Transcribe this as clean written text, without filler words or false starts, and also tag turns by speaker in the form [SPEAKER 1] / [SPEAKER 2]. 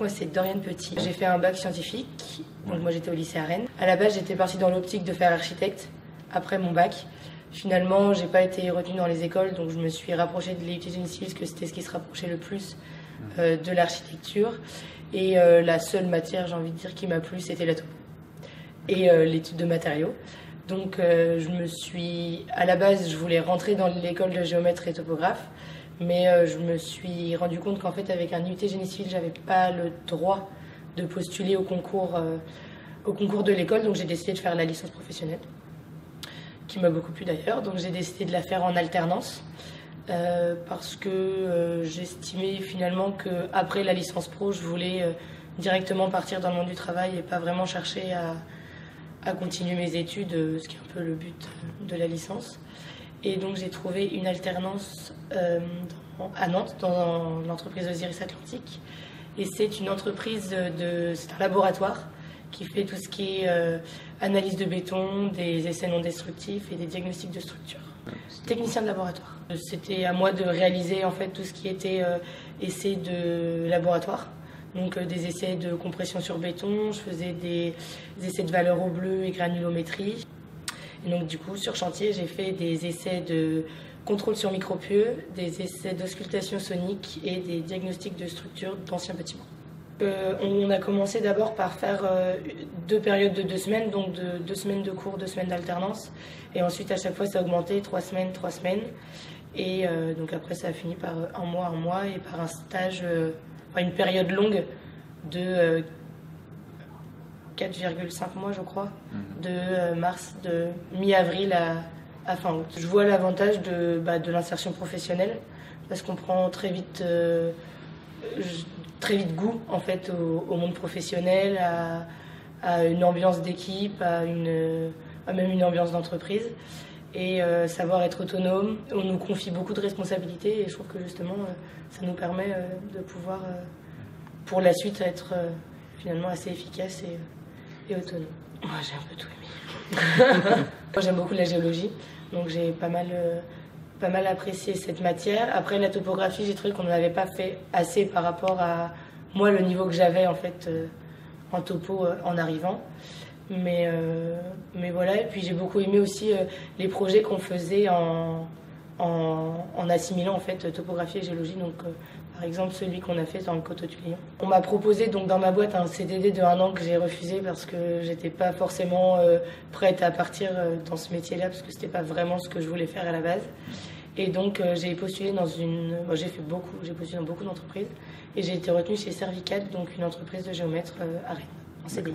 [SPEAKER 1] moi c'est Doriane Petit. J'ai fait un bac scientifique, donc moi j'étais au lycée à Rennes. À la base j'étais partie dans l'optique de faire architecte après mon bac. Finalement j'ai pas été retenue dans les écoles, donc je me suis rapprochée de l'IUT Génie Civil parce que c'était ce qui se rapprochait le plus de l'architecture. Et la seule matière, j'ai envie de dire, qui m'a plu, c'était la topo et l'étude de matériaux. Donc à la base je voulais rentrer dans l'école de géomètre et topographe. Mais je me suis rendu compte qu'en fait, avec un IUT Génie Civil, j'avais pas le droit de postuler au concours de l'école. Donc j'ai décidé de faire la licence professionnelle, qui m'a beaucoup plu d'ailleurs. Donc j'ai décidé de la faire en alternance parce que j'estimais finalement qu'après la licence pro, je voulais directement partir dans le monde du travail et pas vraiment chercher à continuer mes études, ce qui est un peu le but de la licence. Et donc j'ai trouvé une alternance à Nantes, dans l'entreprise Osiris Atlantique. Et c'est une entreprise, c'est un laboratoire qui fait tout ce qui est analyse de béton, des essais non destructifs et des diagnostics de structure. Technicien de laboratoire. C'était à moi de réaliser en fait tout ce qui était essais de laboratoire. Donc des essais de compression sur béton, je faisais des essais de valeur au bleu et granulométrie. Et donc du coup, sur chantier, j'ai fait des essais de contrôle sur micropieux, des essais d'auscultation sonique et des diagnostics de structure d'anciens bâtiments. On a commencé d'abord par faire 2 périodes de 2 semaines, donc 2 semaines de cours, 2 semaines d'alternance. Et ensuite, à chaque fois, ça a augmenté, 3 semaines, 3 semaines. Et donc après, ça a fini par 1 mois, et par un stage, une période longue de 4,5 mois, je crois, de mi-avril à fin août. Je vois l'avantage de l'insertion professionnelle parce qu'on prend très vite goût en fait au monde professionnel, à une ambiance d'équipe, à même une ambiance d'entreprise et savoir être autonome. On nous confie beaucoup de responsabilités et je trouve que justement ça nous permet de pouvoir pour la suite être finalement assez efficace et autonome. Moi j'ai un peu tout aimé. Moi j'aime beaucoup la géologie, donc j'ai pas mal apprécié cette matière. Après la topographie, j'ai trouvé qu'on n'en avait pas fait assez par rapport à moi, le niveau que j'avais en fait en topo en arrivant. Mais voilà, et puis j'ai beaucoup aimé aussi les projets qu'on faisait en assimilant en fait topographie et géologie. Donc par exemple celui qu'on a fait dans le Coteau-du-Lion. On m'a proposé donc dans ma boîte un CDD de 1 an que j'ai refusé parce que j'étais pas forcément prête à partir dans ce métier-là parce que c'était pas vraiment ce que je voulais faire à la base. Et donc j'ai postulé j'ai postulé dans beaucoup d'entreprises et j'ai été retenue chez Servicat, donc une entreprise de géomètres à Rennes, en CDI.